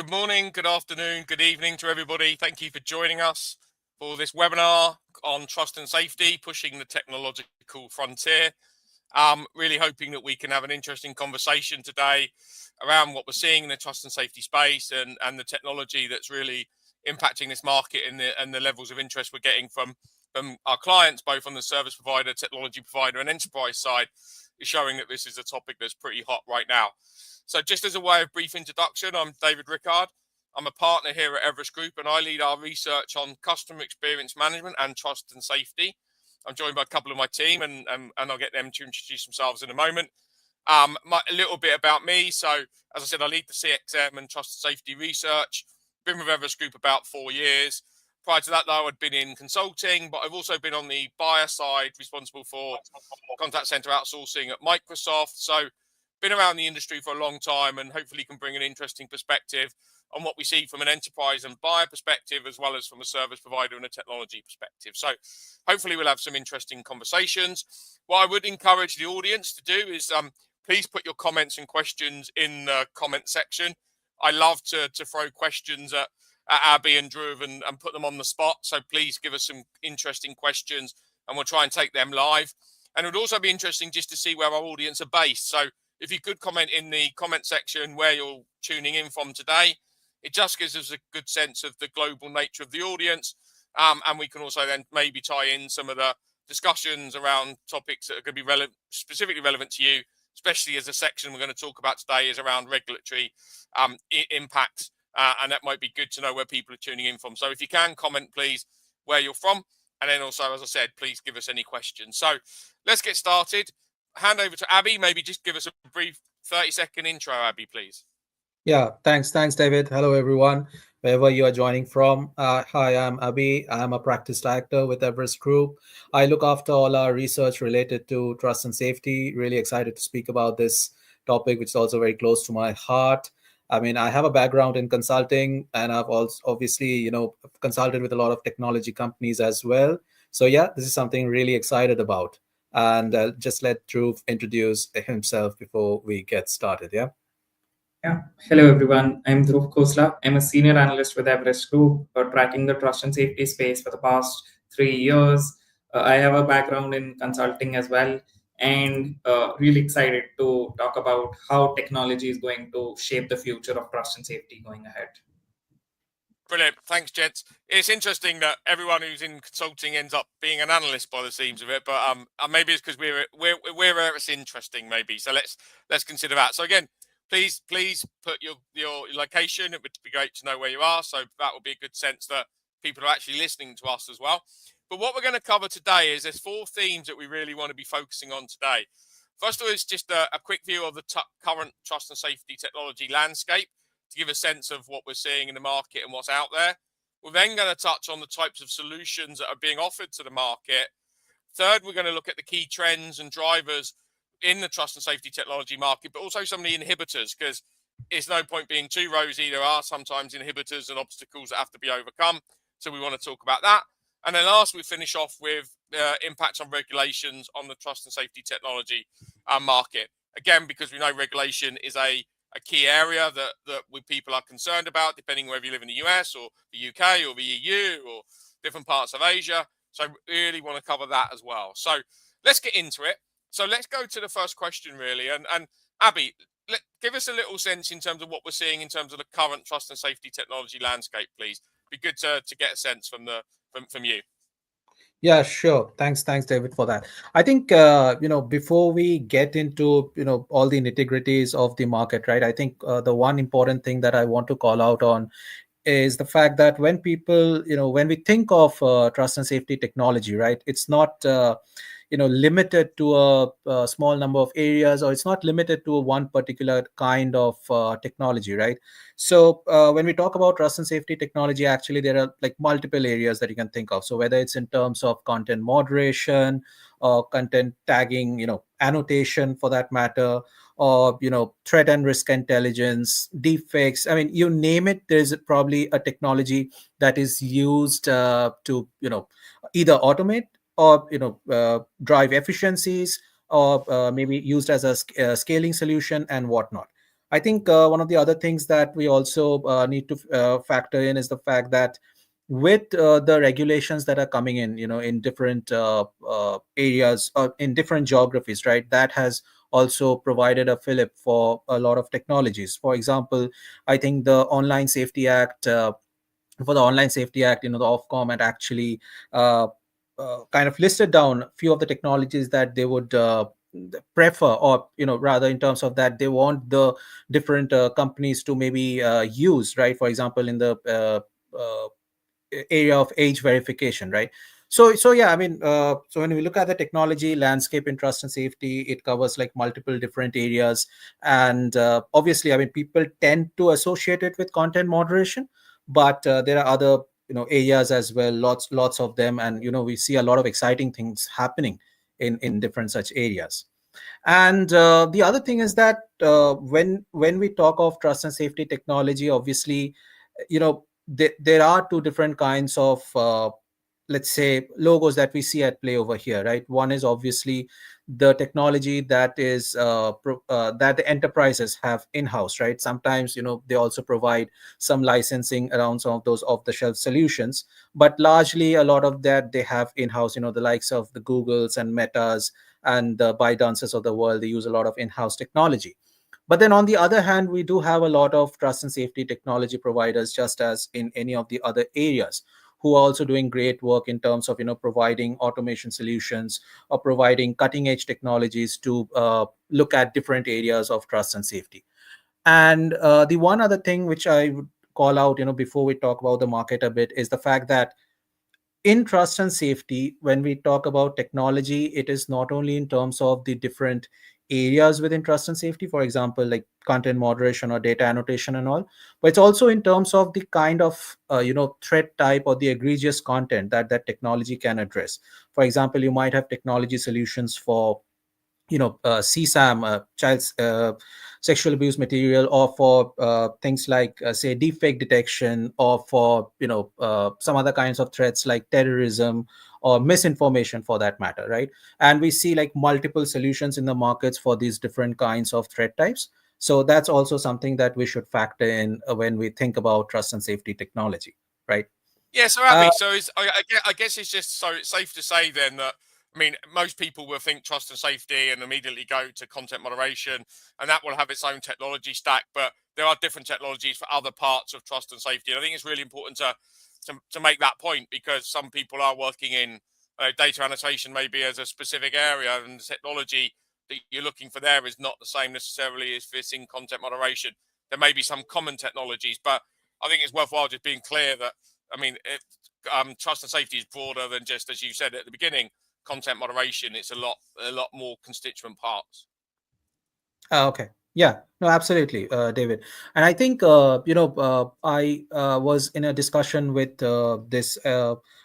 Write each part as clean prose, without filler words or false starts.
Good morning, good afternoon, good evening to everybody. Thank you for joining us for this webinar on trust and safety, pushing the technological frontier. Really hoping that we can have an interesting conversation today around what we're seeing in the trust and safety space and the technology that's really impacting this market and the levels of interest we're getting from our clients, both on the service provider, technology provider and enterprise side, is showing that this is a topic that's pretty hot right now. So just as a way of brief introduction, I'm David Rickard. I'm a partner here at Everest Group and I lead our research on customer experience management and trust and safety. I'm joined by a couple of my team and I'll get them to introduce themselves in a moment. A little bit about me. So as I said, I lead the CXM and trust and safety research. Been with Everest Group about 4 years. Prior to that, though, I'd been in consulting, but I've also been on the buyer side, responsible for contact center outsourcing at Microsoft. So been around the industry for a long time and hopefully can bring an interesting perspective on what we see from an enterprise and buyer perspective, as well as from a service provider and a technology perspective. So hopefully we'll have some interesting conversations. What I would encourage the audience to do is please put your comments and questions in the comment section. I love to throw questions at Abby and Dhruv and put them on the spot. So please give us some interesting questions and we'll try and take them live. And it would also be interesting just to see where our audience are based. So if you could comment in the comment section where you're tuning in from today, it just gives us a good sense of the global nature of the audience. And we can also then maybe tie in some of the discussions around topics that are going to be specifically relevant to you, especially as the section we're going to talk about today is around regulatory impacts. And that might be good to know where people are tuning in from. So if you can comment, please, where you're from. And then also, as I said, please give us any questions. So let's get started. Hand over to Abby. Maybe just give us a brief 30-second intro, Abby, please. Yeah, thanks, David. Hello, everyone, wherever you are joining from. Hi, I'm Abhi. I'm a practice director with Everest Group. I look after all our research related to trust and safety. Really excited to speak about this topic, which is also very close to my heart. I mean, I have a background in consulting, and I've also obviously, consulted with a lot of technology companies as well. So yeah, this is something really excited about. And just let Dhruv introduce himself before we get started. Yeah. Hello everyone. I'm Dhruv Khosla. I'm a senior analyst with Everest Group, tracking the trust and safety space for the past 3 years. I have a background in consulting as well, and really excited to talk about how technology is going to shape the future of trust and safety going ahead. Brilliant. Thanks, gents. It's interesting that everyone who's in consulting ends up being an analyst by the seams of it, but maybe it's because we're where it's interesting, maybe. So let's consider that. So again, please put your location. It would be great to know where you are. So that will be a good sense that people are actually listening to us as well. But what we're going to cover today is there's 4 themes that we really want to be focusing on today. First of all is just a quick view of the current trust and safety technology landscape, to give a sense of what we're seeing in the market and what's out there. We're then going to touch on the types of solutions that are being offered to the market. Third, we're going to look at the key trends and drivers in the trust and safety technology market, but also some of the inhibitors, because it's no point being too rosy. There are sometimes inhibitors and obstacles that have to be overcome. So we want to talk about that. And then last, we finish off with impacts on regulations on the trust and safety technology market. Again, because we know regulation is a key area that people are concerned about, depending whether you live in the US or the UK or the EU or different parts of Asia. So I really want to cover that as well. So let's get into it. So let's go to the first question, really. And Abby, give us a little sense in terms of what we're seeing in terms of the current trust and safety technology landscape, please. Be good to get a sense from you. Yeah, sure. Thanks, David, for that. I think before we get into all the nitty-gritties of the market, right? I think the one important thing that I want to call out on is the fact that when people, when we think of trust and safety technology, right? It's not limited to a small number of areas, or it's not limited to one particular kind of technology, right? So when we talk about trust and safety technology, actually there are like multiple areas that you can think of. So whether it's in terms of content moderation or content tagging, annotation for that matter, or threat and risk intelligence, deepfakes, I mean, you name it, there's probably a technology that is used to either automate or drive efficiencies, or maybe used as a scaling solution and whatnot. I think one of the other things that we also need to factor in is the fact that with the regulations that are coming in, in different areas or in different geographies, right? That has also provided a fillip for a lot of technologies. For example, I think the Online Safety Act. For the Online Safety Act, the Ofcom had actually uh, kind of listed down a few of the technologies that they would prefer, or rather, in terms of that, they want the different companies to maybe use, right? For example, in the area of age verification, right? So yeah, I mean, so when we look at the technology landscape in trust and safety, it covers like multiple different areas. And obviously, I mean, people tend to associate it with content moderation, but there are other areas as well, lots of them. And we see a lot of exciting things happening in different such areas. And the other thing is that when we talk of trust and safety technology, obviously, there are two different kinds of let's say logos that we see at play over here, right? One is obviously the technology that is that the enterprises have in-house, right? Sometimes they also provide some licensing around some of those off-the-shelf solutions, but largely a lot of that they have in-house. The likes of the Googles and Metas and the ByteDances of the world, they use a lot of in-house technology. But then on the other hand, we do have a lot of trust and safety technology providers, just as in any of the other areas, who are also doing great work in terms of providing automation solutions or providing cutting edge technologies to look at different areas of trust and safety. And the one other thing which I would call out, before we talk about the market a bit, is the fact that in trust and safety, when we talk about technology, it is not only in terms of the different areas within trust and safety, for example, like content moderation or data annotation and all, but it's also in terms of the kind of threat type or the egregious content that that technology can address. For example, you might have technology solutions for CSAM, child sexual abuse material, or for things like, say, deepfake detection, or for some other kinds of threats like terrorism or misinformation, for that matter, right? And we see like multiple solutions in the markets for these different kinds of threat types. So that's also something that we should factor in when we think about trust and safety technology, right? Yeah, so Uh, Abby, so I guess it's just so it's safe to say then that, I mean, most people will think trust and safety and immediately go to content moderation, and that will have its own technology stack. But there are different technologies for other parts of trust and safety. And I think it's really important to make that point, because some people are working in data annotation maybe as a specific area, and the technology that you're looking for there is not the same necessarily as this in content moderation. There may be some common technologies, but I think it's worthwhile just being clear that, I mean, trust and safety is broader than just, as you said at the beginning, content moderation. It's a lot more constituent parts. Okay. Yeah. No, absolutely, David. And I think I was in a discussion with this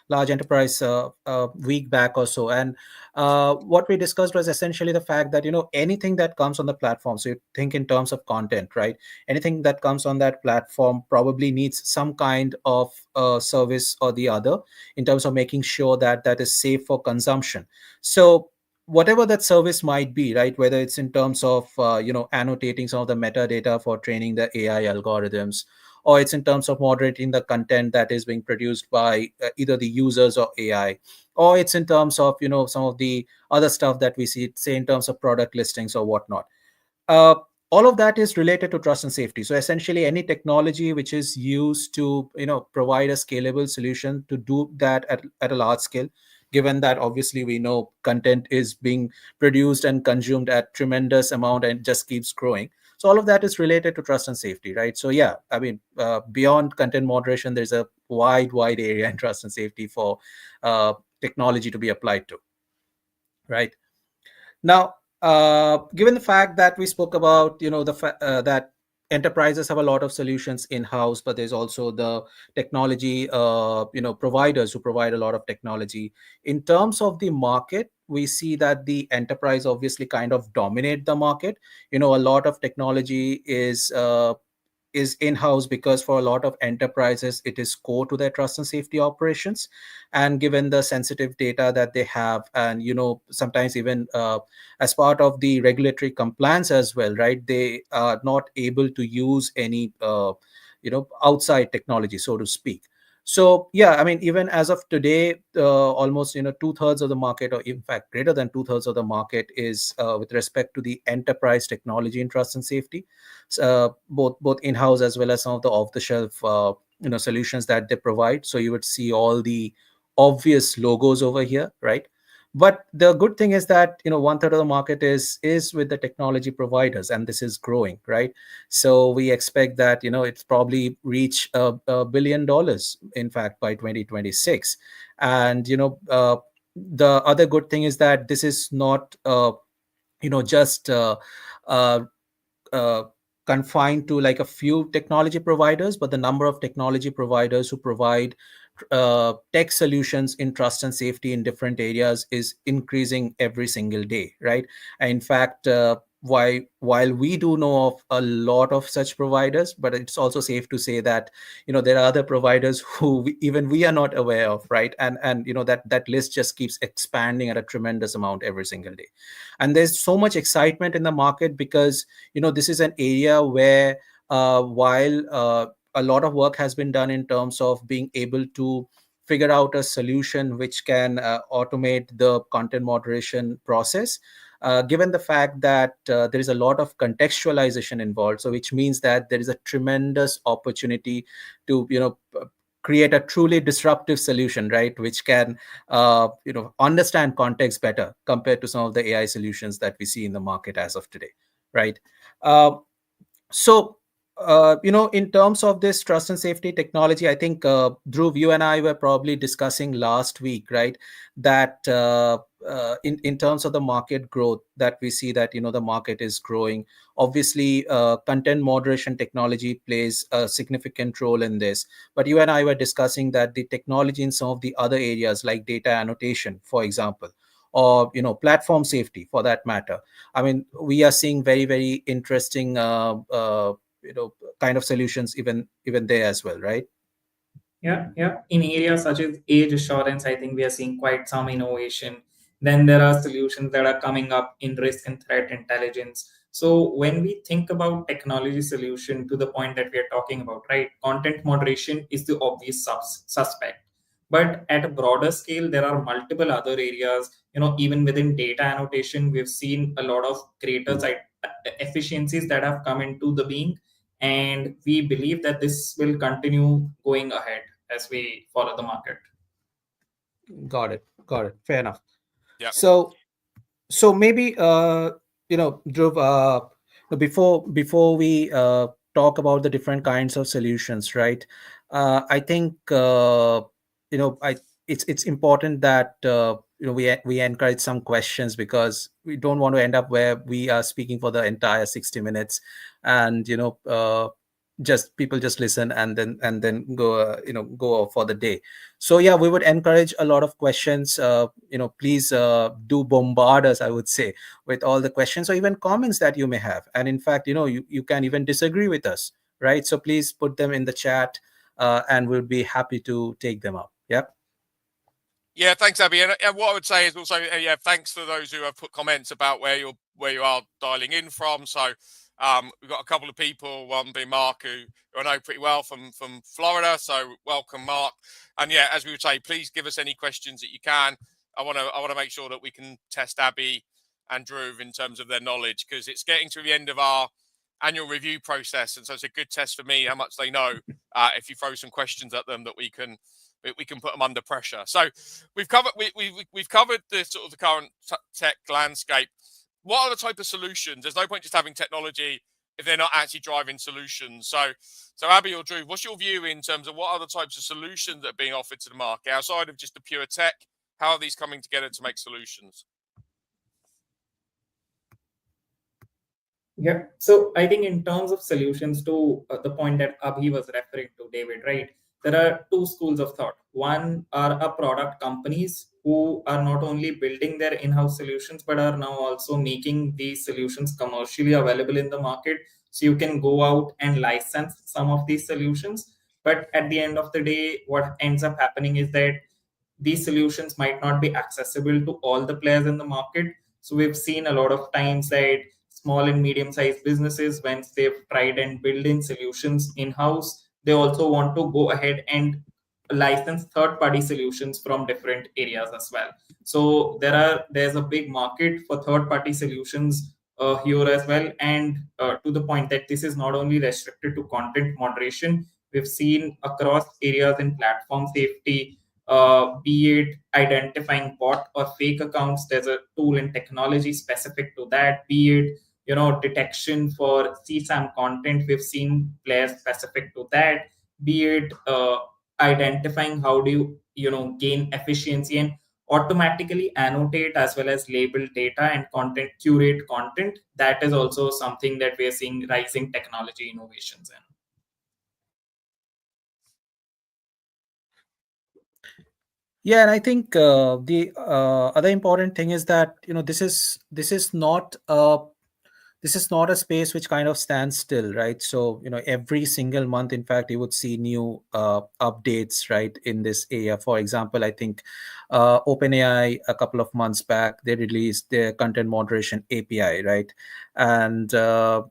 large enterprise a week back or so, and what we discussed was essentially the fact that anything that comes on the platform. So you think in terms of content, right? Anything that comes on that platform probably needs some kind of service or the other in terms of making sure that that is safe for consumption. So whatever that service might be, right? Whether it's in terms of annotating some of the metadata for training the AI algorithms, or it's in terms of moderating the content that is being produced by either the users or AI, or it's in terms of some of the other stuff that we see, say in terms of product listings or whatnot. uh, all of that is related to trust and safety. So essentially, any technology which is used to provide a scalable solution to do that at a large scale, given that obviously we know content is being produced and consumed at tremendous amount and just keeps growing. So all of that is related to trust and safety, right? So yeah, I mean, beyond content moderation, there's a wide area in trust and safety for technology to be applied to, right? Now, given the fact that we spoke about, that enterprises have a lot of solutions in house, but there's also the technology, providers who provide a lot of technology. In terms of the market, we see that the enterprise obviously kind of dominate the market. A lot of technology is in-house because for a lot of enterprises it is core to their trust and safety operations, and given the sensitive data that they have, and sometimes even as part of the regulatory compliance as well, right, they are not able to use any outside technology, so to speak. So yeah, I mean, even as of today, almost 2/3 of the market, or in fact greater than 2/3 of the market, is with respect to the enterprise technology in trust and safety, both in-house as well as some of the off-the-shelf solutions that they provide. So you would see all the obvious logos over here, right? But the good thing is that 1/3 of the market is with the technology providers, and this is growing, right? So we expect that it's probably reach $1 billion, in fact, by 2026. And the other good thing is that this is not just uh, uh, confined to like a few technology providers, but the number of technology providers who provide tech solutions in trust and safety in different areas is increasing every single day, right? In fact, while we do know of a lot of such providers, but it's also safe to say that there are other providers who even we are not aware of, right? And that list just keeps expanding at a tremendous amount every single day. And there's so much excitement in the market because this is an area where while a lot of work has been done in terms of being able to figure out a solution which can automate the content moderation process, given the fact that there is a lot of contextualization involved, so which means that there is a tremendous opportunity to create a truly disruptive solution, right, which can understand context better compared to some of the AI solutions that we see in the market as of today, right? uh, so, in terms of this trust and safety technology, I think, Dhruv, you and I were probably discussing last week, right? That in terms of the market growth, that we see that, the market is growing. Obviously, content moderation technology plays a significant role in this. But you and I were discussing that the technology in some of the other areas, like data annotation, for example, or, platform safety for that matter, I mean, we are seeing very, very interesting, kind of solutions even there as well, right? Yeah, yeah. In areas such as age assurance, I think we are seeing quite some innovation. Then there are solutions that are coming up in risk and threat intelligence. So when we think about technology solution to the point that we are talking about, right? Content moderation is the obvious suspect. But at a broader scale, there are multiple other areas. Even within data annotation, we've seen a lot of greater efficiencies that have come into the being, and we believe that this will continue going ahead as we follow the market. Got it, fair enough. Yeah. So maybe Dhruv, before we talk about the different kinds of solutions, right? I think I it's important that we encourage some questions, because we don't want to end up where we are speaking for the entire 60 minutes, and just people just listen and then go go off for the day. So yeah, we would encourage a lot of questions. Please do bombard us, I would say, with all the questions or even comments that you may have. And in fact, you can even disagree with us, right? So please put them in the chat, and we'll be happy to take them up. Yep. Yeah, thanks, Abby. And what I would say is also, yeah, thanks to those who have put comments about where you are dialing in from. So we've got a couple of people, one being Mark, who I know pretty well from Florida. So welcome, Mark. And yeah, as we would say, please give us any questions that you can. I want to make sure that we can test Abby and Dhruv in terms of their knowledge, because it's getting to the end of our annual review process, and so it's a good test for me how much they know. If you throw some questions at them, that we can put them under pressure. So we've covered we've covered the sort of the current tech landscape. What are the type of solutions? There's no point just having technology if they're not actually driving solutions. So Abby or Drew, what's your view in terms of what are the types of solutions that are being offered to the market outside of just the pure tech? How are these coming together to make solutions? Yeah. So I think in terms of solutions to the point that Abhi was referring to, David, right? There are two schools of thought. One are product companies who are not only building their in-house solutions, but are now also making these solutions commercially available in the market. so you can go out and license some of these solutions. But at the end of the day, what ends up happening is that these solutions might not be accessible to all the players in the market. So we've seen a lot of times that small and medium sized businesses, once they've tried and build in solutions in house, they also want to go ahead and license third party solutions from different areas as well. So there's a big market for third party solutions here as well. And to the point that this is not only restricted to content moderation, we've seen across areas in platform safety, be it identifying bot or fake accounts. There's a tool and technology specific to that. Be it detection for CSAM content. We've seen players specific to that. Be it identifying how do gain efficiency and automatically annotate as well as label data and content, curate content. That is also something that we are seeing rising technology innovations in. Yeah, and I think the other important thing is that this is not a space which kind of stands still, right? So every single month, in fact, you would see new updates, right, in this area. For example, I think OpenAI a couple of months back, they released their content moderation API, right? And so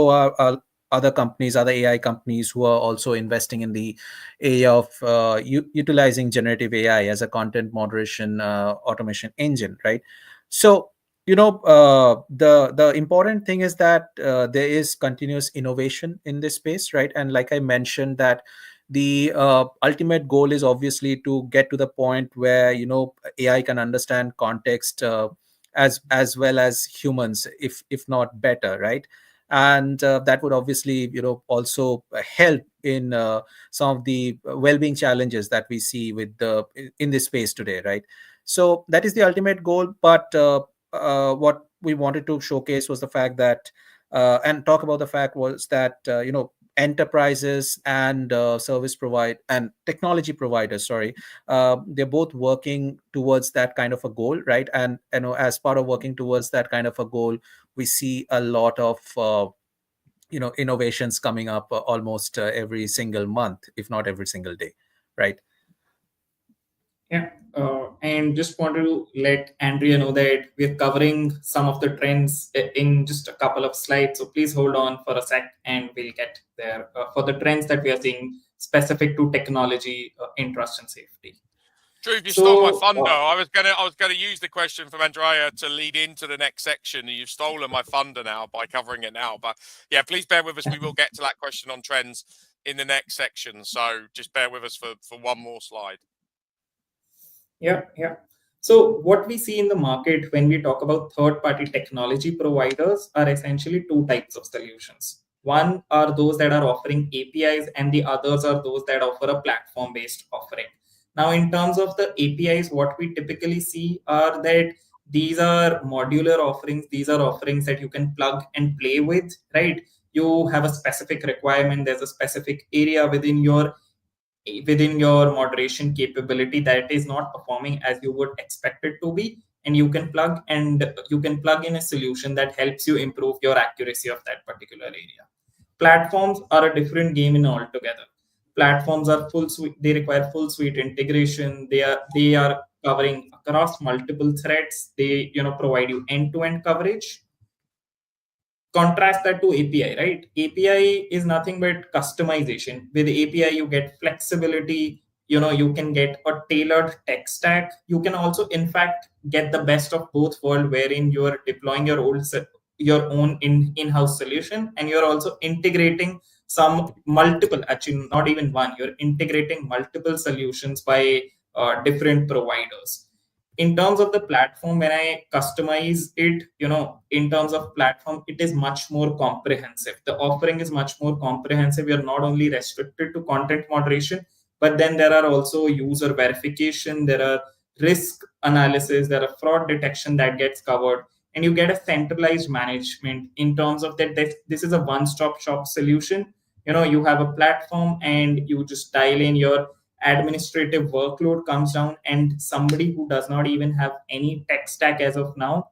are other companies, other AI companies who are also investing in the area of utilizing generative AI as a content moderation automation engine, right? So the important thing is that there is continuous innovation in this space, right? And like I mentioned, that the ultimate goal is obviously to get to the point where AI can understand context as well as humans, if not better, right? And that would obviously also help in some of the well-being challenges that we see with the in this space today, right? So that is the ultimate goal. But what we wanted to showcase was the fact that and talk about the fact was that enterprises and service provide and technology providers, sorry, they're both working towards that kind of a goal, right? And as part of working towards that kind of a goal, we see a lot of innovations coming up almost every single month, if not every single day, right? Yeah, and just wanted to let Andrea know that we're covering some of the trends in just a couple of slides. So please hold on for a sec, and we'll get there for the trends that we are seeing specific to technology in trust and safety. Truth, you stole my thunder. I was gonna use the question from Andrea to lead into the next section, and you've stolen my thunder now by covering it now. But yeah, please bear with us. We will get to that question on trends in the next section. So just bear with us for one more slide. Yeah. So what we see in the market when we talk about third-party technology providers are essentially two types of solutions. One are those that are offering APIs, and the others are those that offer a platform-based offering. Now, in terms of the APIs, what we typically see are that these are modular offerings. These are offerings that you can plug and play with, right? You have a specific requirement. There's a specific area within your moderation capability that is not performing as you would expect it to be, and you can plug in a solution that helps you improve your accuracy of that particular area. Platforms are a different game in altogether. Platforms are full suite. They require full suite integration. They are covering across multiple threats. They provide you end-to-end coverage. Contrast that to API, right? API is nothing but customization. With API, you get flexibility. You can get a tailored tech stack. You can also, in fact, get the best of both worlds, wherein you are deploying your own in-house solution, and you're also integrating some multiple, actually not even one. You're integrating multiple solutions by different providers. In terms of the platform, when I customize it, in terms of platform, it is much more comprehensive. The offering is much more comprehensive. You're not only restricted to content moderation, but then there are also user verification, there are risk analysis, there are fraud detection that gets covered, and you get a centralized management. In terms of that, this is a one-stop shop solution. You have a platform, and you just dial in your administrative workload comes down, and somebody who does not even have any tech stack as of now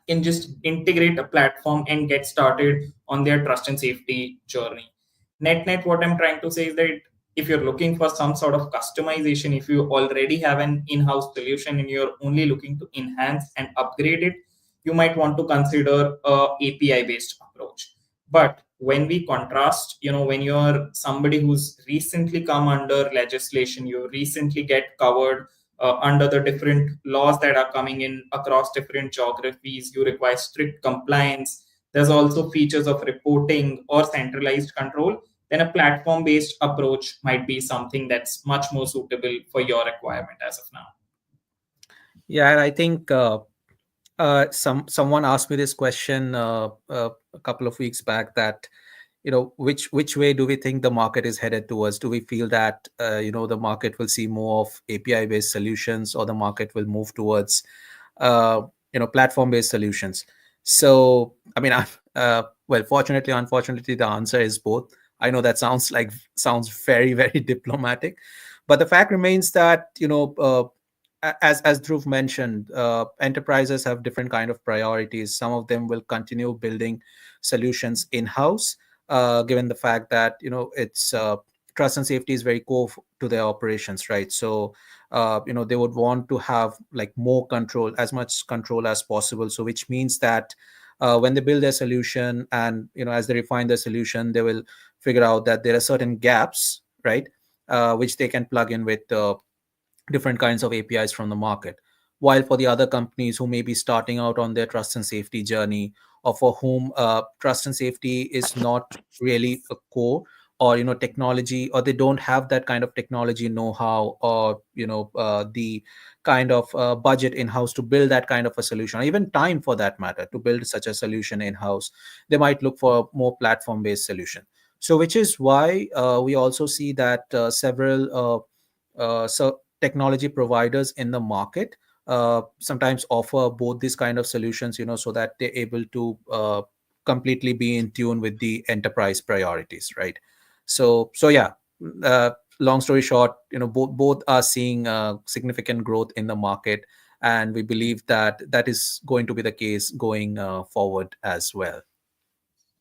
can just integrate a platform and get started on their trust and safety journey. Net, what I'm trying to say is that if you're looking for some sort of customization, if you already have an in-house solution and you're only looking to enhance and upgrade it, you might want to consider a API based approach. But when we contrast, when you're somebody who's recently come under legislation, you recently get covered under the different laws that are coming in across different geographies, you require strict compliance. There's also features of reporting or centralized control. Then a platform based approach might be something that's much more suitable for your requirement as of now. Yeah, and I think someone asked me this question a couple of weeks back, that which way do we think the market is headed towards? Do we feel that the market will see more of API based solutions, or the market will move towards platform based solutions? So I mean, well, fortunately, unfortunately, the answer is both. I know that sounds very, very diplomatic, but the fact remains that as Dhruv mentioned, enterprises have different kind of priorities. Some of them will continue building solutions in house, given the fact that it's trust and safety is very core to their operations, right? So they would want to have like more control, as much control as possible. So which means that when they build their solution, and as they refine the solution, they will figure out that there are certain gaps, right, which they can plug in with different kinds of APIs from the market. While for the other companies who may be starting out on their trust and safety journey, or for whom trust and safety is not really a core, or technology, or they don't have that kind of technology know-how, or the kind of budget in-house to build that kind of a solution, or even time for that matter to build such a solution in-house, they might look for a more platform-based solution. So which is why we also see that several technology providers in the market sometimes offer both these kind of solutions, so that they're able to completely be in tune with the enterprise priorities, right? So yeah, uh, long story short, both are seeing significant growth in the market, and we believe that that is going to be the case going forward as well.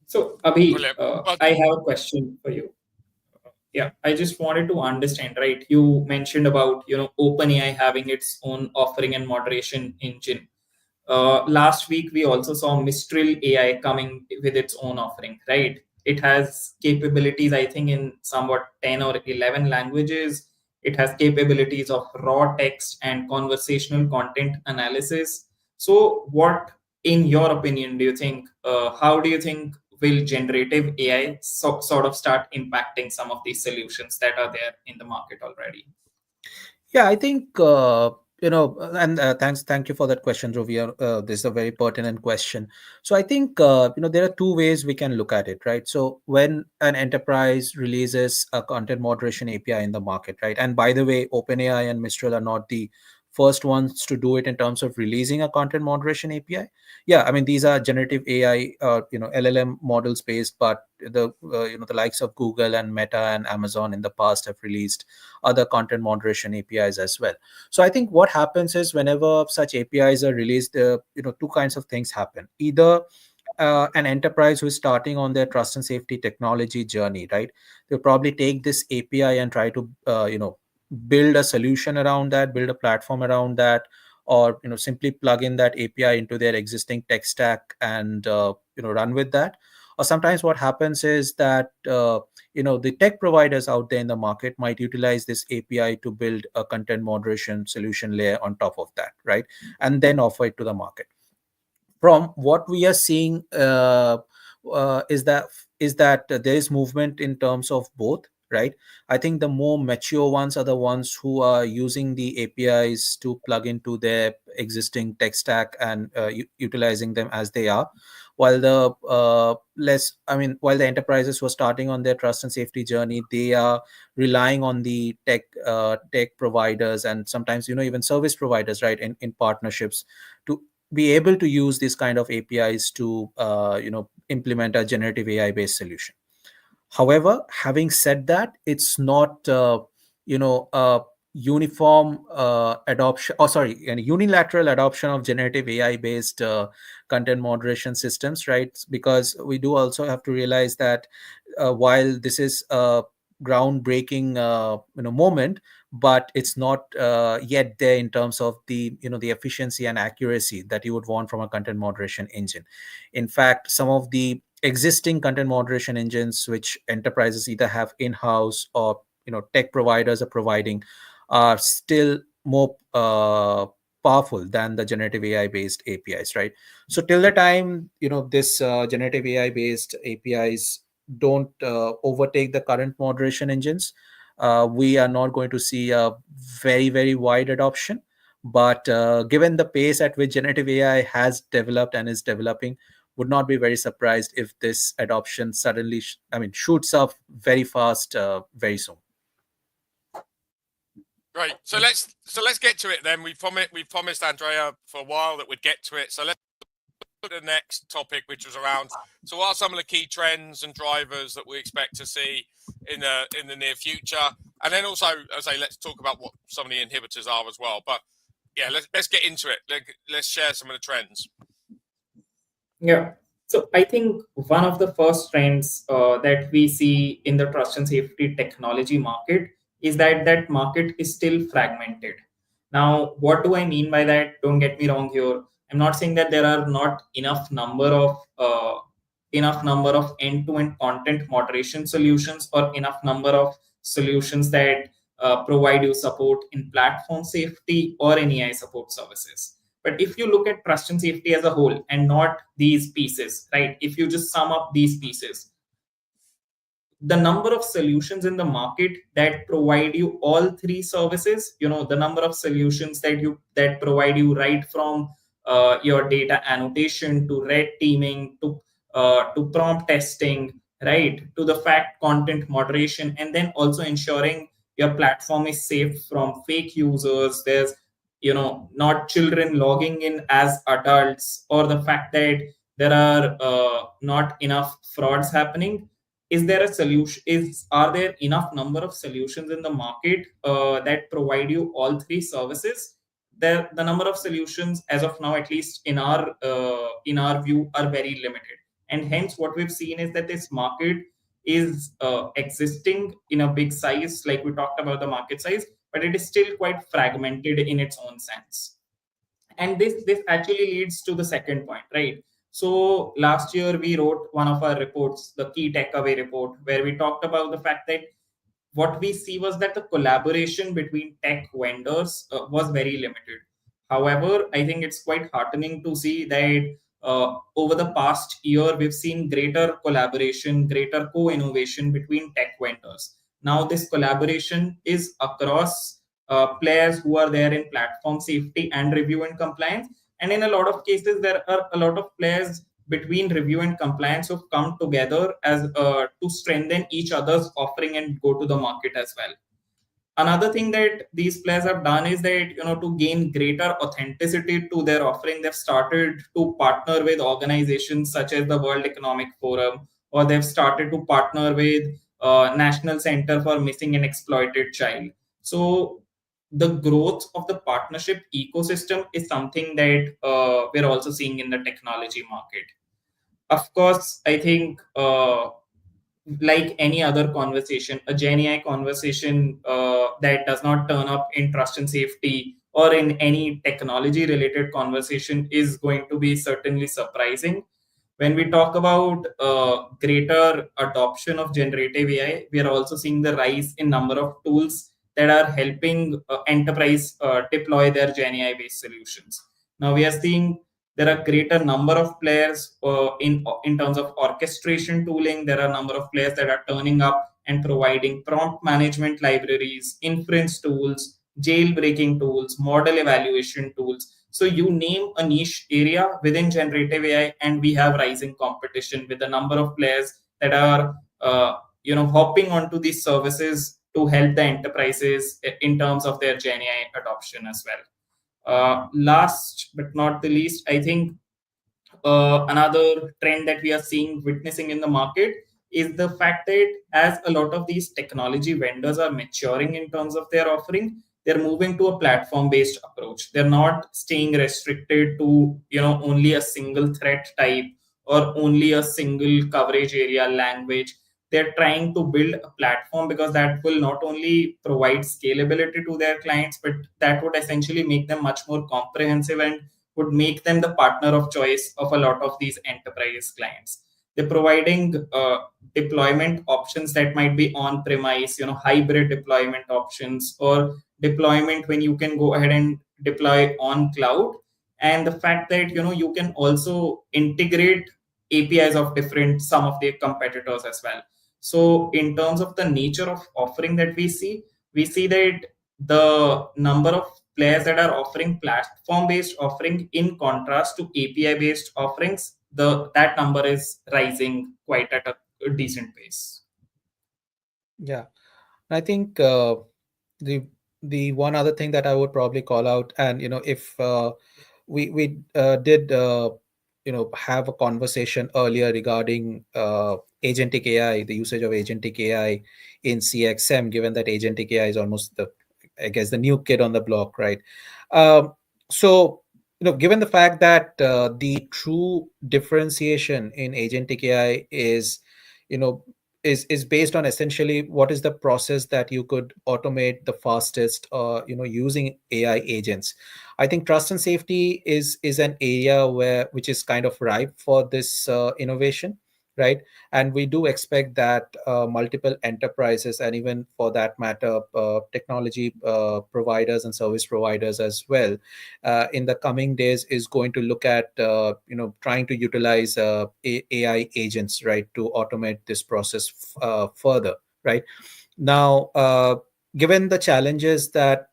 So, Abhi, Brilliant. Well, I have a question for you. Yeah, I just wanted to understand, right? You mentioned about, OpenAI having its own offering and moderation engine. Last week, we also saw Mistral AI coming with its own offering, right? It has capabilities, I think, in somewhat 10 or 11 languages. It has capabilities of raw text and conversational content analysis. So, what, in your opinion, do you think, how do you think will generative AI sort of start impacting some of these solutions that are there in the market already? Yeah, I think and thank you for that question, Rovia. This is a very pertinent question. So I think there are two ways we can look at it, right? So when an enterprise releases a content moderation API in the market, right? And by the way, OpenAI and Mistral are not the first ones to do it in terms of releasing a content moderation API. Yeah, I mean, these are generative AI, LLM models based, but the likes of Google and Meta and Amazon in the past have released other content moderation APIs as well. So I think what happens is, whenever such APIs are released, two kinds of things happen. Either an enterprise who is starting on their trust and safety technology journey, right? They'll probably take this API and try to build a solution around that, build a platform around that, or simply plug in that API into their existing tech stack and run with that. Or sometimes what happens is that the tech providers out there in the market might utilize this API to build a content moderation solution layer on top of that, right? And then offer it to the market. From what we are seeing is that there is movement in terms of both, right? I think the more mature ones are the ones who are using the APIs to plug into their existing tech stack and utilizing them as they are, while the while the enterprises who are starting on their trust and safety journey, they are relying on the tech providers, and sometimes even service providers, right, in partnerships, to be able to use these kind of APIs to implement a generative AI based solution. However, having said that, it's not uniform adoption, or sorry, an unilateral adoption of generative AI based content moderation systems, right? Because we do also have to realize that while this is a groundbreaking moment, but it's not yet there in terms of the efficiency and accuracy that you would want from a content moderation engine. In fact, some of the existing content moderation engines which enterprises either have in-house or tech providers are providing are still more powerful than the generative AI based APIs, right? So till the time this generative AI based APIs don't overtake the current moderation engines, we are not going to see a very very wide adoption. But given the pace at which generative AI has developed and is developing, would not be very surprised if this adoption suddenly shoots up very fast very soon. Great. So let's get to it then. We promised Andrea for a while that we'd get to it. So let's look at the next topic, which was around. So what are some of the key trends and drivers that we expect to see in the near future? And then also, as I say, let's talk about what some of the inhibitors are as well. But yeah, let's get into it. Let's share some of the trends. Yeah. So I think one of the first trends that we see in the trust and safety technology market is that market is still fragmented. Now, what do I mean by that? Don't get me wrong here. I'm not saying that there are not enough number of end-to-end content moderation solutions or enough number of solutions that provide you support in platform safety or in AI support services. But if you look at trust and safety as a whole and not these pieces, right? If you just sum up these pieces, the number of solutions in the market that provide you all three services, the number of solutions that provide you right from your data annotation to red teaming to prompt testing, right, to the fact content moderation, and then also ensuring your platform is safe from fake users. There's not children logging in as adults, or the fact that there are not enough frauds happening. Is there a solution? Are there enough number of solutions in the market that provide you all three services? The number of solutions as of now, at least in our view, are very limited, and hence what we've seen is that this market is existing in a big size, like we talked about the market size, but it is still quite fragmented in its own sense. And this actually leads to the second point, right? So last year we wrote one of our reports, the key takeaway report, where we talked about the fact that what we see was that the collaboration between tech vendors was very limited. However, I think it's quite heartening to see that over the past year, we've seen greater collaboration, greater co-innovation between tech vendors. Now, this collaboration is across players who are there in platform safety and review and compliance. And in a lot of cases, there are a lot of players between review and compliance who've come together as to strengthen each other's offering and go to the market as well. Another thing that these players have done is that to gain greater authenticity to their offering, they've started to partner with organizations such as the World Economic Forum, or they've started to partner with National Center for Missing and Exploited Child. So the growth of the partnership ecosystem is something that we're also seeing in the technology market. Of course, I think like any other conversation, a GenAI conversation that does not turn up in trust and safety or in any technology related conversation is going to be certainly surprising. When we talk about greater adoption of generative AI, we are also seeing the rise in number of tools that are helping enterprise deploy their GenAI based solutions. Now we are seeing there are greater number of players in terms of orchestration tooling. There are a number of players that are turning up and providing prompt management libraries, inference tools, jailbreaking tools, model evaluation tools. So you name a niche area within generative AI, and we have rising competition with the number of players that are hopping onto these services to help the enterprises in terms of their GenAI adoption as well. Last but not the least, I think another trend that we are witnessing in the market is the fact that as a lot of these technology vendors are maturing in terms of their offering, they're moving to a platform based approach. They're not staying restricted to only a single threat type or only a single coverage area language. They're trying to build a platform because that will not only provide scalability to their clients, but that would essentially make them much more comprehensive and would make them the partner of choice of a lot of these enterprise clients. They're providing deployment options that might be on premise, hybrid deployment options, or deployment when you can go ahead and deploy on cloud. And the fact that you can also integrate APIs of some of their competitors as well. So in terms of the nature of offering that we see that the number of players that are offering platform based offering in contrast to API based offerings, that number is rising quite at a decent pace. Yeah, I think the one other thing that I would probably call out, and if we did have a conversation earlier regarding agentic AI, the usage of agentic AI in CXM, given that agentic AI is almost I guess the new kid on the block, right? So given the fact that the true differentiation in agentic AI is you know is based on essentially what is the process that you could automate the fastest using AI agents. I think trust and safety is an area which is kind of ripe for this innovation, right? And we do expect that multiple enterprises, and even for that matter technology providers and service providers as well, in the coming days is going to look at trying to utilize AI agents, right, to automate this process further, right? Now given the challenges that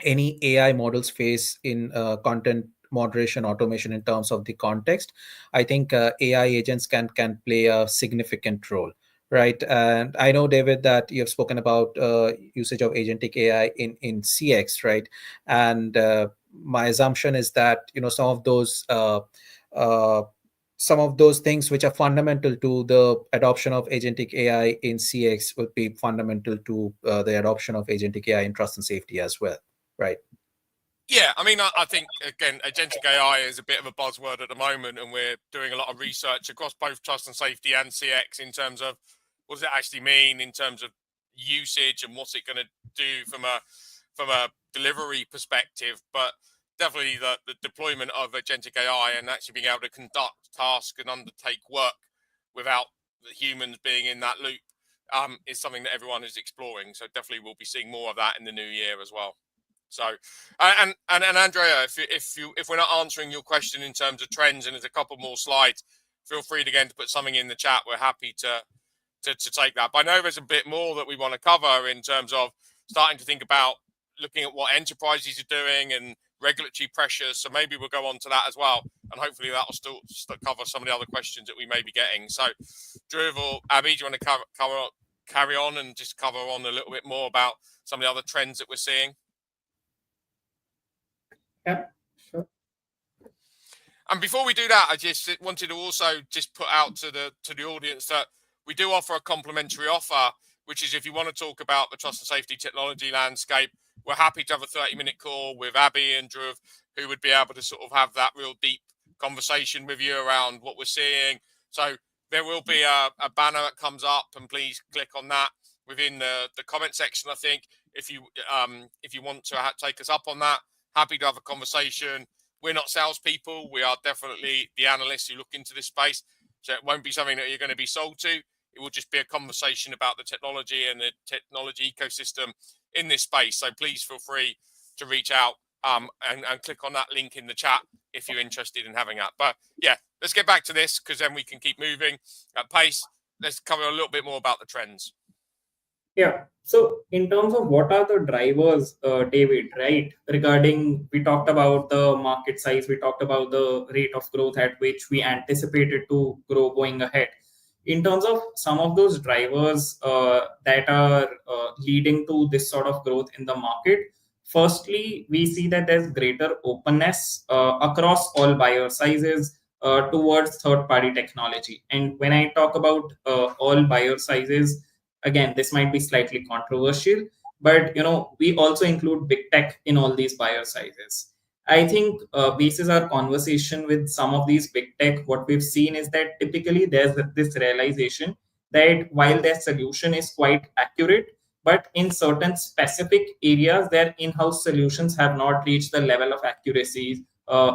any AI models face in content moderation automation in terms of the context, I think AI agents can play a significant role, right? And I know, David, that you have spoken about usage of agentic AI in CX, right? And my assumption is that uh, some of those things which are fundamental to the adoption of agentic AI in CX would be fundamental to the adoption of agentic AI in trust and safety as well, right? Yeah, I mean, I think, again, agentic AI is a bit of a buzzword at the moment, and we're doing a lot of research across both trust and safety and CX in terms of what does it actually mean in terms of usage and what's it going to do from a delivery perspective. But definitely the deployment of agentic AI and actually being able to conduct tasks and undertake work without the humans being in that loop is something that everyone is exploring. So definitely we'll be seeing more of that in the new year as well. So, and Andrea, if we're not answering your question in terms of trends, and there's a couple more slides, feel free again to put something in the chat. We're happy to take that. But I know there's a bit more that we want to cover in terms of starting to think about looking at what enterprises are doing and regulatory pressures. So maybe we'll go on to that as well, and hopefully that will still cover some of the other questions that we may be getting. So, Dhruv or Abby, do you want to carry on and just cover on a little bit more about some of the other trends that we're seeing? Yeah, sure. And before we do that, I just wanted to also just put out to the audience that we do offer a complimentary offer, which is if you want to talk about the trust and safety technology landscape, we're happy to have a 30-minute call with Abby and Dhruv, who would be able to sort of have that real deep conversation with you around what we're seeing. So there will be a banner that comes up, and please click on that within the comment section. I think if you want to take us up on that, happy to have a conversation. We're not salespeople. We are definitely the analysts who look into this space. So it won't be something that you're going to be sold to. It will just be a conversation about the technology and the technology ecosystem in this space. So please feel free to reach out and click on that link in the chat if you're interested in having that. But yeah, let's get back to this because then we can keep moving at pace. Let's cover a little bit more about the trends. Yeah. So in terms of what are the drivers, David, right? Regarding, we talked about the market size, we talked about the rate of growth at which we anticipated to grow going ahead. In terms of some of those drivers that are leading to this sort of growth in the market, firstly, we see that there's greater openness across all buyer sizes towards third-party technology. And when I talk about all buyer sizes, again, this might be slightly controversial, but we also include big tech in all these buyer sizes. I think basis our conversation with some of these big tech, what we've seen is that typically there's this realization that while their solution is quite accurate, but in certain specific areas, their in-house solutions have not reached the level of accuracy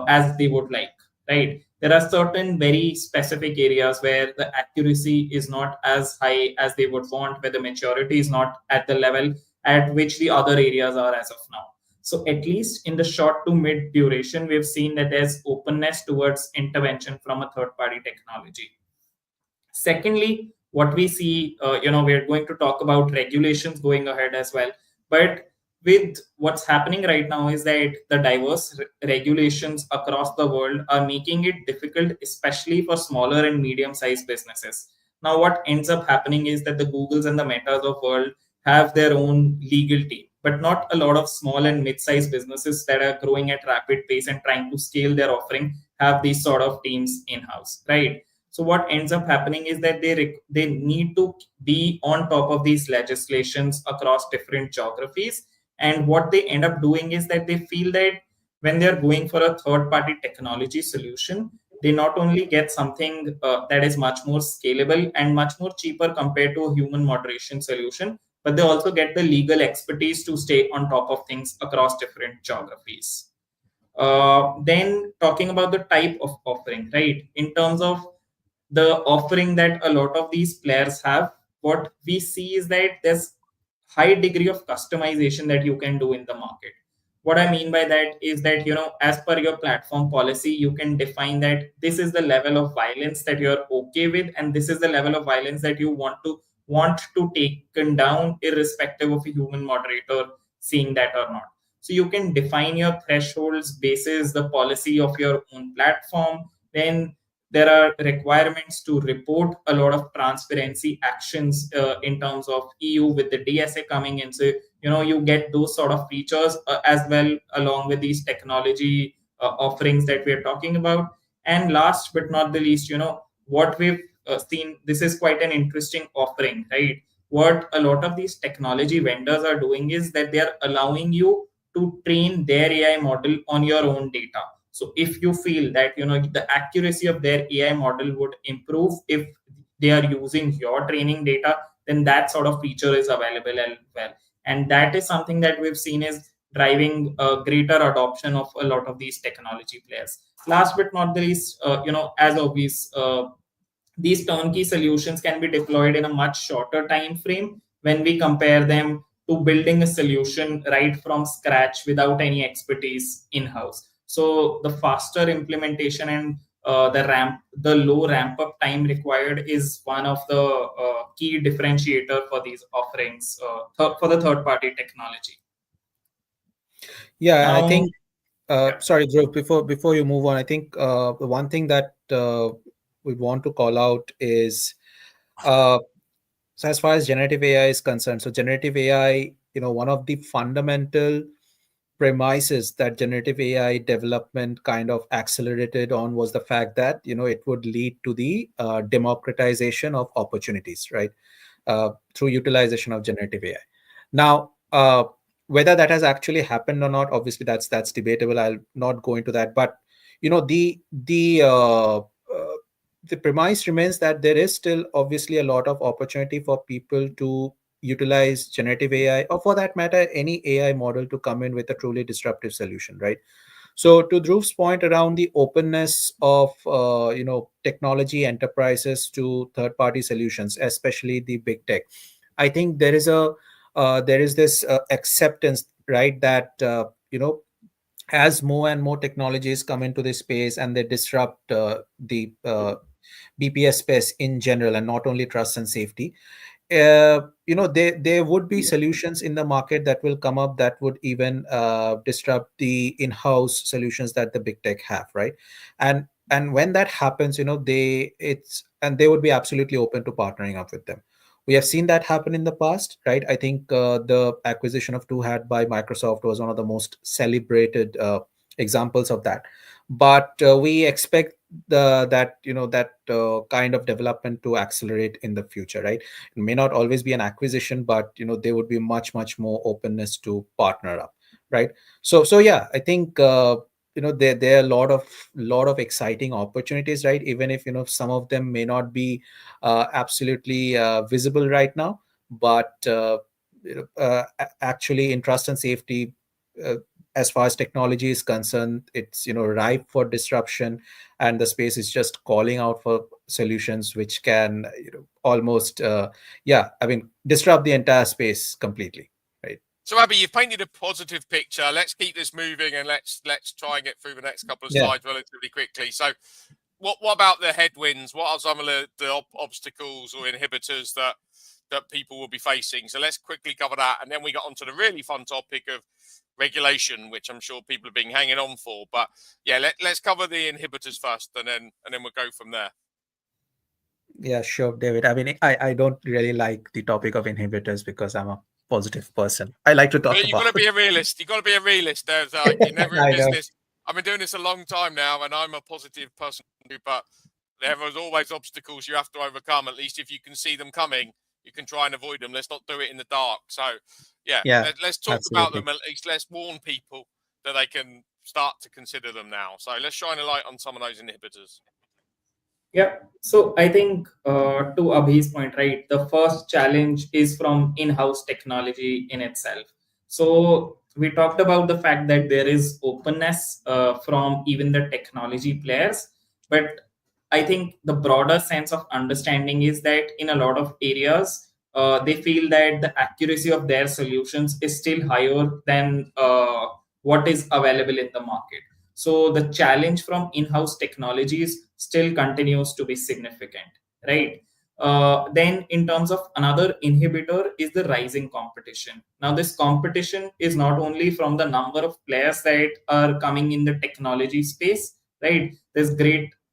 as they would like. Right? There are certain very specific areas where the accuracy is not as high as they would want, where the maturity is not at the level at which the other areas are as of now. So at least in the short to mid duration, we've seen that there's openness towards intervention from a third party technology. Secondly, what we see, we're going to talk about regulations going ahead as well. But with what's happening right now is that the diverse regulations across the world are making it difficult, especially for smaller and medium-sized businesses. Now, what ends up happening is that the Googles and the Metas of world have their own legal team, but not a lot of small and mid-sized businesses that are growing at rapid pace and trying to scale their offering have these sort of teams in-house, right? So what ends up happening is that they need to be on top of these legislations across different geographies. And what they end up doing is that they feel that when they're going for a third party technology solution, they not only get something that is much more scalable and much more cheaper compared to a human moderation solution, but they also get the legal expertise to stay on top of things across different geographies. Then talking about the type of offering, right? In terms of the offering that a lot of these players have, what we see is that there's high degree of customization that you can do in the market. What I mean by that is that, as per your platform policy, you can define that this is the level of violence that you're okay with, and this is the level of violence that you want to taken down, irrespective of a human moderator seeing that or not. So you can define your thresholds basis the policy of your own platform. Then there are requirements to report a lot of transparency actions in terms of EU with the DSA coming in. So you get those sort of features as well along with these technology offerings that we're talking about. And last but not the least, what we've seen, this is quite an interesting offering, right? What a lot of these technology vendors are doing is that they are allowing you to train their AI model on your own data. So if you feel that the accuracy of their AI model would improve if they are using your training data, then that sort of feature is available as well. And that is something that we've seen is driving a greater adoption of a lot of these technology players. Last but not the least, as obvious, these turnkey solutions can be deployed in a much shorter time frame when we compare them to building a solution right from scratch without any expertise in-house. So the faster implementation and the low ramp up time required is one of the key differentiator for these offerings for the third party technology. Yeah, I Now, think. Sorry, Dhruv. Before you move on, I think the one thing that we want to call out is, so as far as generative AI is concerned. So generative AI, one of the fundamental premises that generative AI development kind of accelerated on was the fact that it would lead to the democratization of opportunities, right? Through utilization of generative AI. Now, whether that has actually happened or not, obviously that's debatable. I'll not go into that, but the premise remains that there is still obviously a lot of opportunity for people to utilize generative AI, or for that matter, any AI model to come in with a truly disruptive solution, right? So to Dhruv's point around the openness of technology enterprises to third-party solutions, especially the big tech, I think there is this acceptance, right, that as more and more technologies come into this space and they disrupt the BPS space in general, and not only trust and safety, there would be solutions in the market that will come up that would even disrupt the in-house solutions that the big tech have, right? And when that happens, they would be absolutely open to partnering up with them. We have seen that happen in the past, right? I think the acquisition of Two Hat by Microsoft was one of the most celebrated examples of that. But we expect that that kind of development to accelerate in the future, right? It may not always be an acquisition, but there would be much more openness to partner up, right? So yeah, I think there are a lot of exciting opportunities, right? Even if some of them may not be absolutely visible right now, but actually in trust and safety, uh, as far as technology is concerned, it's ripe for disruption, and the space is just calling out for solutions which can almost yeah, I mean, disrupt the entire space completely, right? So Abby, you've painted a positive picture. Let's keep this moving and let's try and get through the next couple of Yeah. slides relatively quickly. So what about the headwinds? What are some of the obstacles or inhibitors that people will be facing? So let's quickly cover that, and then we get onto the really fun topic of regulation, which I'm sure people have been hanging on for. But yeah, let's cover the inhibitors first, and then we'll go from there. Yeah, sure, David. I mean, I don't really like the topic of inhibitors because I'm a positive person. I like to talk But you've got about. to be a realist. You've got to be a realist. There's you're never in I know. business. I've been doing this a long time now, and I'm a positive person too, but there is always obstacles you have to overcome. At least if you can see them coming, you can try and avoid them. Let's not do it in the dark. So, yeah, Yeah, let's talk about absolutely. them. At least let's warn people that they can start to consider them now. So let's shine a light on some of those inhibitors. Yeah. So I think to Abhi's point, right, the first challenge is from in-house technology in itself. So we talked about the fact that there is openness from even the technology players, but I think the broader sense of understanding is that in a lot of areas, they feel that the accuracy of their solutions is still higher than what is available in the market. So the challenge from in-house technologies still continues to be significant, right? Then in terms of another inhibitor is the rising competition. Now this competition is not only from the number of players that are coming in the technology space, right?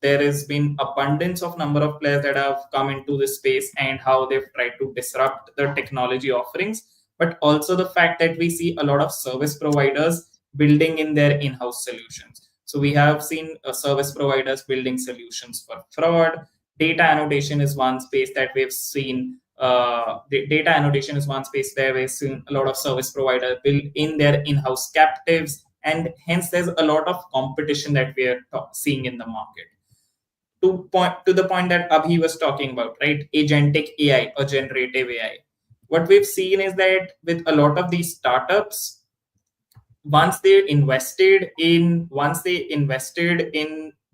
There has been abundance of number of players that have come into this space and how they've tried to disrupt the technology offerings, but also the fact that we see a lot of service providers building in their in-house solutions. So we have seen service providers building solutions for fraud. Data annotation is one space that we've seen. Data annotation is one space where we've seen a lot of service providers build in their in-house captives, and hence there's a lot of competition that we are seeing in the market. To the point that Abhi was talking about, right? Agentic AI or generative AI. What we've seen is that with a lot of these startups, once they invested in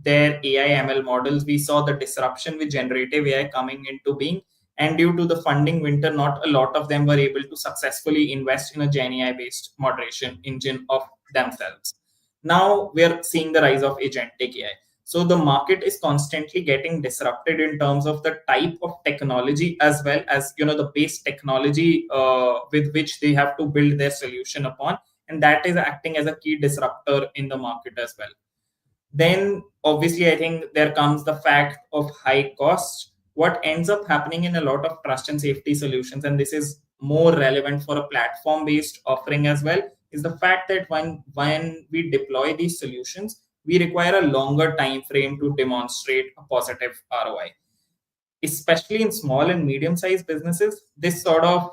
their AI ML models, we saw the disruption with generative AI coming into being. And due to the funding winter, not a lot of them were able to successfully invest in a Gen AI based moderation engine of themselves. Now we're seeing the rise of agentic AI. So the market is constantly getting disrupted in terms of the type of technology as well as the base technology with which they have to build their solution upon, and that is acting as a key disruptor in the market as well. Then obviously I think there comes the fact of high costs. What ends up happening in a lot of trust and safety solutions, and this is more relevant for a platform based offering as well, is the fact that when we deploy these solutions, we require a longer time frame to demonstrate a positive ROI. Especially in small and medium sized businesses, this sort of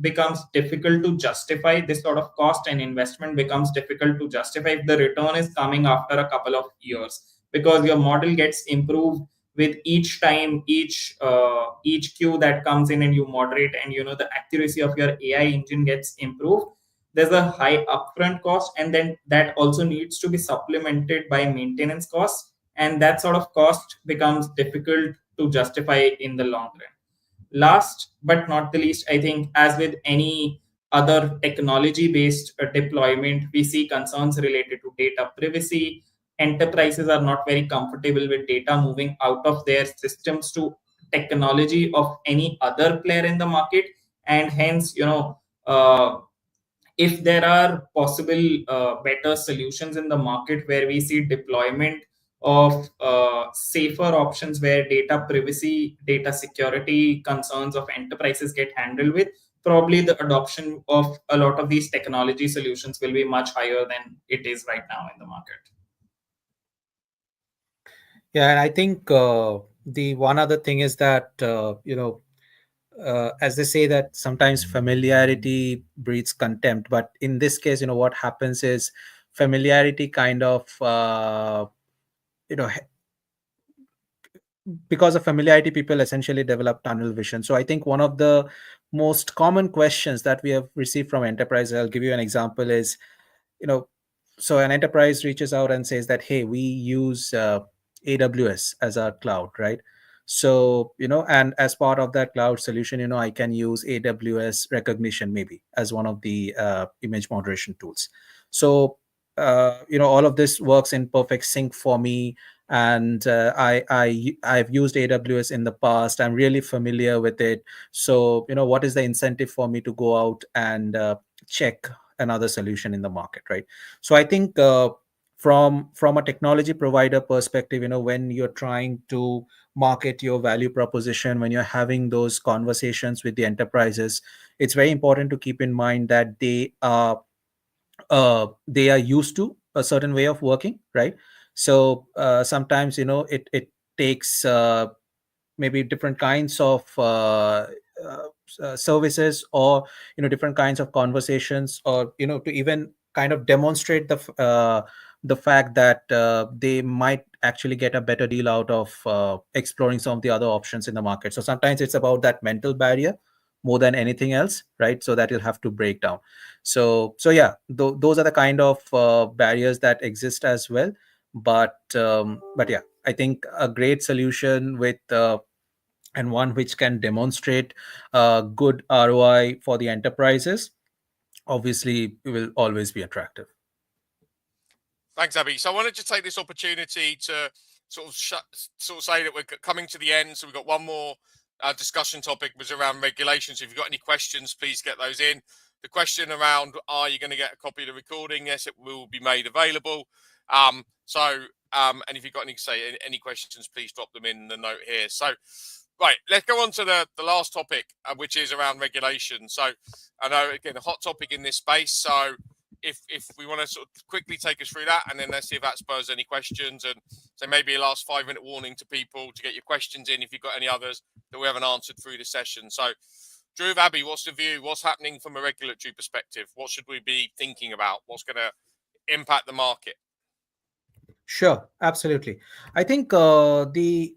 becomes difficult to justify. This sort of cost and investment becomes difficult to justify if the return is coming after a couple of years, because your model gets improved with each time, each queue that comes in and you moderate, and the accuracy of your AI engine gets improved. There's a high upfront cost, and then that also needs to be supplemented by maintenance costs, and that sort of cost becomes difficult to justify in the long run. Last but not the least, I think, as with any other technology based deployment, we see concerns related to data privacy. Enterprises are not very comfortable with data moving out of their systems to technology of any other player in the market, and hence, if there are possible better solutions in the market where we see deployment of safer options where data privacy, data security concerns of enterprises get handled with, probably the adoption of a lot of these technology solutions will be much higher than it is right now in the market. Yeah, and I think the one other thing is that as they say that sometimes familiarity breeds contempt, but in this case, what happens is familiarity kind of you know because of familiarity, people essentially develop tunnel vision. So I think one of the most common questions that we have received from enterprises, I'll give you an example, is, you know so an enterprise reaches out and says that, hey, we use AWS as our cloud, right? So, and as part of that cloud solution, I can use AWS recognition maybe as one of the image moderation tools. So all of this works in perfect sync for me, and I've used AWS in the past. I'm really familiar with it. So, what is the incentive for me to go out and check another solution in the market, right? So I think from a technology provider perspective, when you're trying to market your value proposition, when you're having those conversations with the enterprises, it's very important to keep in mind that they are used to a certain way of working, right? So sometimes, it takes maybe different kinds of services, or different kinds of conversations, or to even kind of demonstrate the fact that they might actually get a better deal out of exploring some of the other options in the market. So sometimes it's about that mental barrier more than anything else, right? So that you'll have to break down. So yeah, those are the kind of barriers that exist as well. But yeah, I think a great solution with and one which can demonstrate good ROI for the enterprises obviously will always be attractive. Thanks, Abby. So I wanted to take this opportunity to sort of say that we're coming to the end. So we've got one more discussion topic, was around regulations. If you've got any questions, please get those in. The question around, are you going to get a copy of the recording? Yes, it will be made available. And if you've got any questions, please drop them in the note here. So, right, let's go on to the last topic, which is around regulation. So I know, again, a hot topic in this space. So if we want to sort of quickly take us through that, and then let's see if that spurs any questions, and so maybe a last 5-minute warning to people to get your questions in if you've got any others that we haven't answered through the session. So Dhruv, Abby, what's the view? What's happening from a regulatory perspective? What should we be thinking about? What's going to impact the market? Sure, absolutely. I think the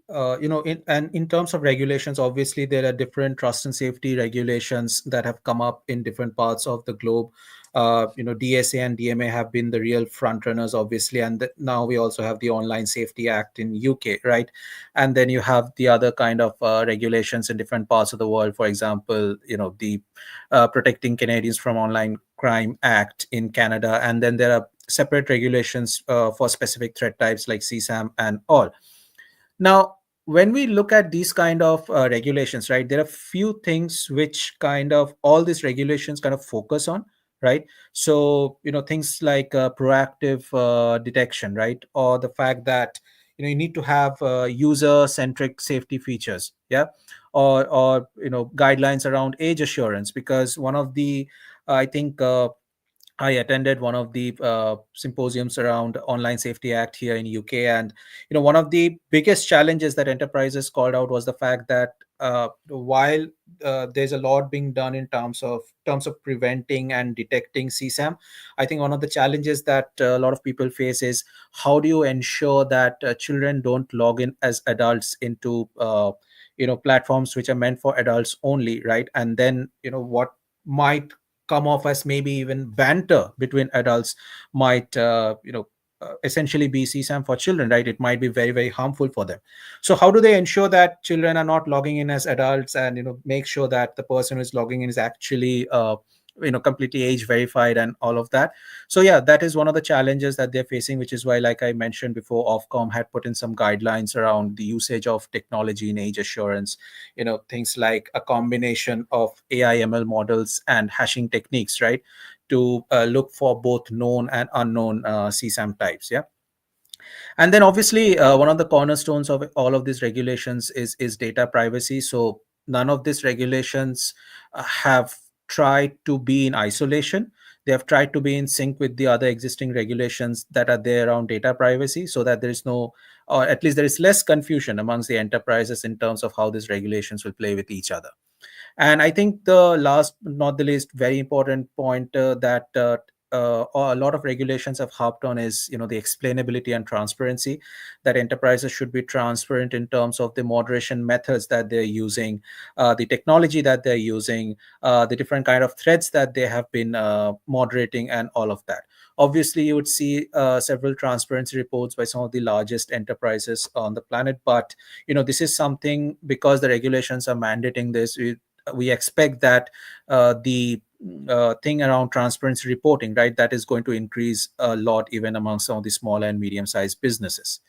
in terms of regulations, obviously there are different trust and safety regulations that have come up in different parts of the globe. DSA and DMA have been the real front runners, obviously, and now we also have the Online Safety Act in UK, right? And then you have the other kind of regulations in different parts of the world. For example, the Protecting Canadians from Online Crime Act in Canada, and then there are separate regulations for specific threat types like CSAM and all. Now, when we look at these kind of regulations, right, there are few things which kind of all these regulations kind of focus on, right? So, things like proactive detection, right? Or the fact that, you need to have user-centric safety features, yeah? Or guidelines around age assurance, because one of the, I think, I attended one of the symposiums around Online Safety Act here in UK, and one of the biggest challenges that enterprises called out was the fact that while there's a lot being done in terms of preventing and detecting CSAM, I think one of the challenges that a lot of people face is how do you ensure that children don't log in as adults into platforms which are meant for adults only, right? And then what might come off as maybe even banter between adults might essentially be CSAM for children, right? It might be very, very harmful for them. So how do they ensure that children are not logging in as adults, and make sure that the person who is logging in is actually completely age verified and all of that? So yeah, that is one of the challenges that they're facing, which is why, like I mentioned before, Ofcom had put in some guidelines around the usage of technology in age assurance. Things like a combination of AI ML models and hashing techniques, right, to look for both known and unknown CSAM types. Yeah. And then obviously one of the cornerstones of all of these regulations is data privacy. So none of these regulations have tried to be in isolation. They have tried to be in sync with the other existing regulations that are there around data privacy, so that there is no, or at least there is less confusion amongst the enterprises in terms of how these regulations will play with each other. And I think the last but not the least very important point that a lot of regulations have harped on is, the explainability and transparency, that enterprises should be transparent in terms of the moderation methods that they're using, the technology that they're using, the different kind of threads that they have been moderating, and all of that. Obviously, you would see several transparency reports by some of the largest enterprises on the planet, but this is something, because the regulations are mandating this, we expect that the thing around transparency reporting, right, that is going to increase a lot even among some of the small and medium sized businesses.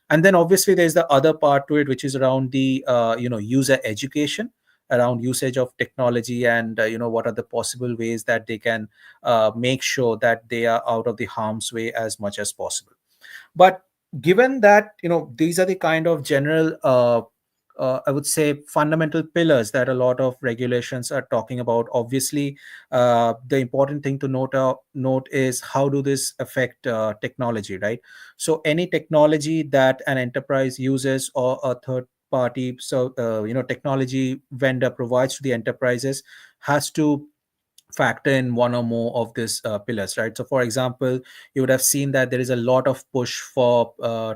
And then obviously there's the other part to it, which is around the user education around usage of technology, and what are the possible ways that they can make sure that they are out of the harm's way as much as possible. But given that these are the kind of general I would say fundamental pillars that a lot of regulations are talking about, obviously the important thing to note is how do this affect technology, right? So any technology that an enterprise uses or a third party, so technology vendor provides to the enterprises, has to factor in one or more of these pillars, right? So for example, you would have seen that there is a lot of push for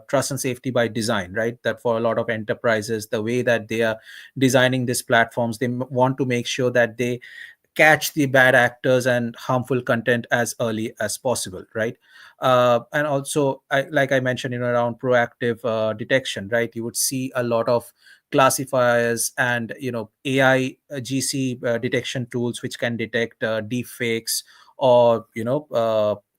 trust and safety by design, right? That for a lot of enterprises, the way that they are designing these platforms, they want to make sure that they catch the bad actors and harmful content as early as possible, right? And also, like I mentioned, around proactive detection, right? You would see a lot of classifiers and AI GC detection tools which can detect deepfakes, or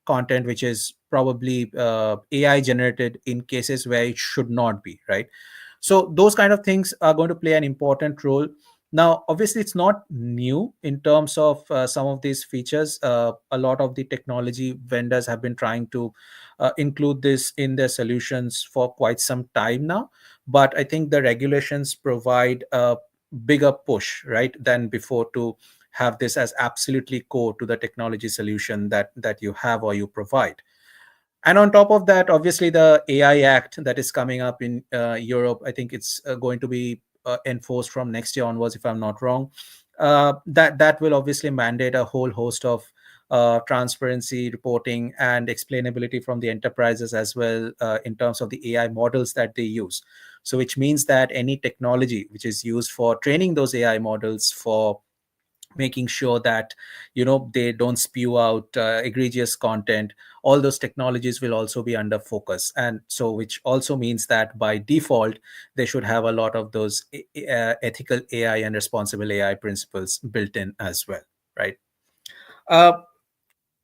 content which is probably AI generated in cases where it should not be, right? So those kind of things are going to play an important role. Now, obviously, it's not new in terms of some of these features. A lot of the technology vendors have been trying to include this in their solutions for quite some time now. But I think the regulations provide a bigger push, right, than before, to have this as absolutely core to the technology solution that you have or you provide. And on top of that, obviously, the AI Act that is coming up in Europe, I think it's going to be enforced from next year onwards, if I'm not wrong. That will obviously mandate a whole host of transparency reporting and explainability from the enterprises as well, in terms of the AI models that they use. So, which means that any technology which is used for training those AI models, for making sure that they don't spew out egregious content, all those technologies will also be under focus. And so, which also means that by default they should have a lot of those ethical AI and responsible AI principles built in as well, right? uh,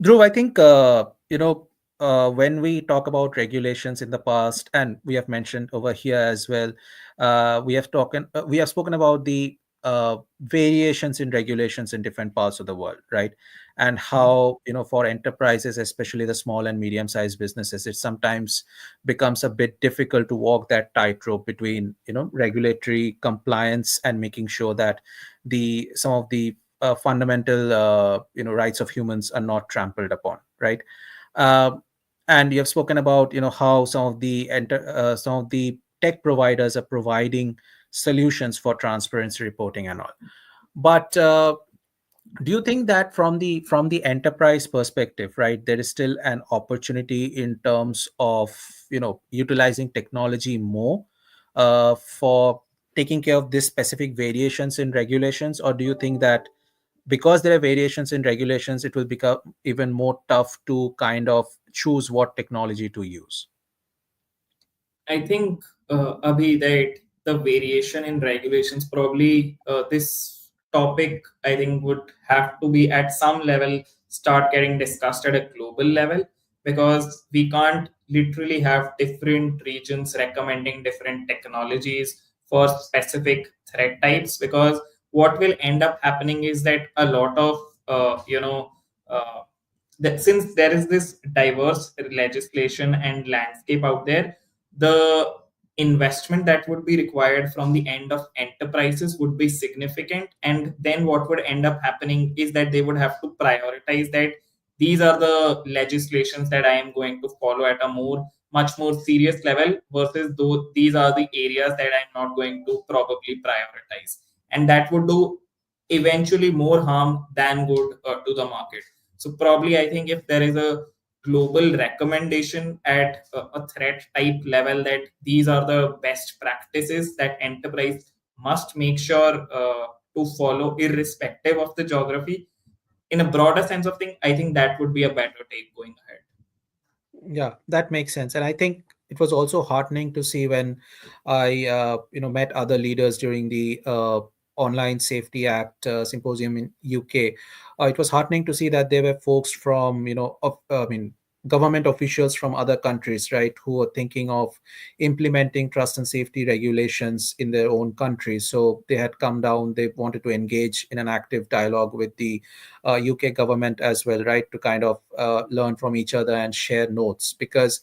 Dhruv, I think when we talk about regulations in the past, and we have mentioned over here as well, we have spoken about the variations in regulations in different parts of the world, right? And how for enterprises, especially the small and medium-sized businesses, it sometimes becomes a bit difficult to walk that tightrope between regulatory compliance and making sure that the some of the fundamental rights of humans are not trampled upon, right? uh, and you have spoken about how some of the tech providers are providing solutions for transparency reporting and all. But do you think that from the enterprise perspective, right, there is still an opportunity in terms of utilizing technology more for taking care of these specific variations in regulations? Or do you think that because there are variations in regulations, it will become even more tough to kind of choose what technology to use? I think, Abhi, that the variation in regulations, probably this topic, I think, would have to be at some level start getting discussed at a global level, because we can't literally have different regions recommending different technologies for specific threat types. Because what will end up happening is that a lot of, uh, that since there is this diverse legislation and landscape out there, the investment that would be required from the end of enterprises would be significant. And then what would end up happening is that they would have to prioritize that these are the legislations that I am going to follow at a much more serious level, versus though these are the areas that I'm not going to probably prioritize. And that would do eventually more harm than good to the market. So probably I think if there is a global recommendation at a threat type level that these are the best practices that enterprise must make sure to follow irrespective of the geography, in a broader sense of thing, I think that would be a better take going ahead. Yeah, that makes sense. And I think it was also heartening to see when I, met other leaders during the Online Safety Act symposium in UK. It was heartening to see that there were folks from, government officials from other countries, right, who were thinking of implementing trust and safety regulations in their own countries. So they had come down, they wanted to engage in an active dialogue with the UK government as well, right, to kind of learn from each other and share notes. Because,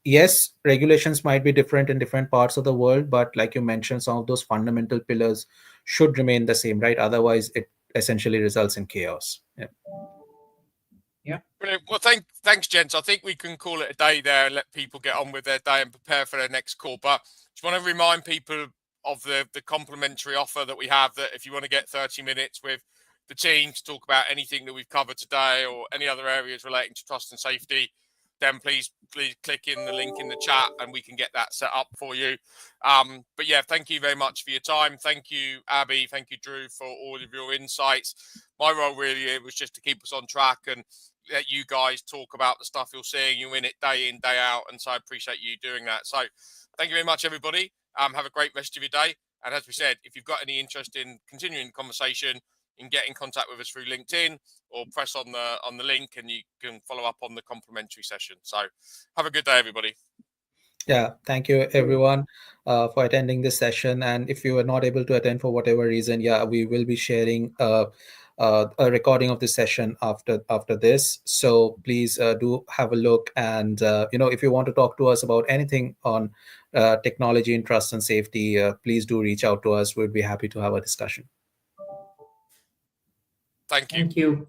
yes, regulations might be different in different parts of the world, but like you mentioned, some of those fundamental pillars should remain the same, right? Otherwise, it essentially results in chaos. Yeah. Yeah. Brilliant. Well, thanks, gents. I think we can call it a day there and let people get on with their day and prepare for their next call. But just want to remind people of the complimentary offer that we have, that if you want to get 30 minutes with the team to talk about anything that we've covered today or any other areas relating to trust and safety, then please click in the link in the chat and we can get that set up for you. But yeah, thank you very much for your time. Thank you, Abby. Thank you, Drew, for all of your insights. My role really was just to keep us on track and let you guys talk about the stuff you're seeing. You're in it day in, day out. And so I appreciate you doing that. So thank you very much, everybody. Have a great rest of your day. And as we said, if you've got any interest in continuing the conversation, you can get in contact with us through LinkedIn or press on the link and you can follow up on the complimentary session. So have a good day, everybody. Yeah, thank you everyone for attending this session. And if you were not able to attend for whatever reason, yeah, we will be sharing a recording of this session after this. So please do have a look. And if you want to talk to us about anything on technology and trust and safety, please do reach out to us. We'd be happy to have a discussion. Thank you. Thank you.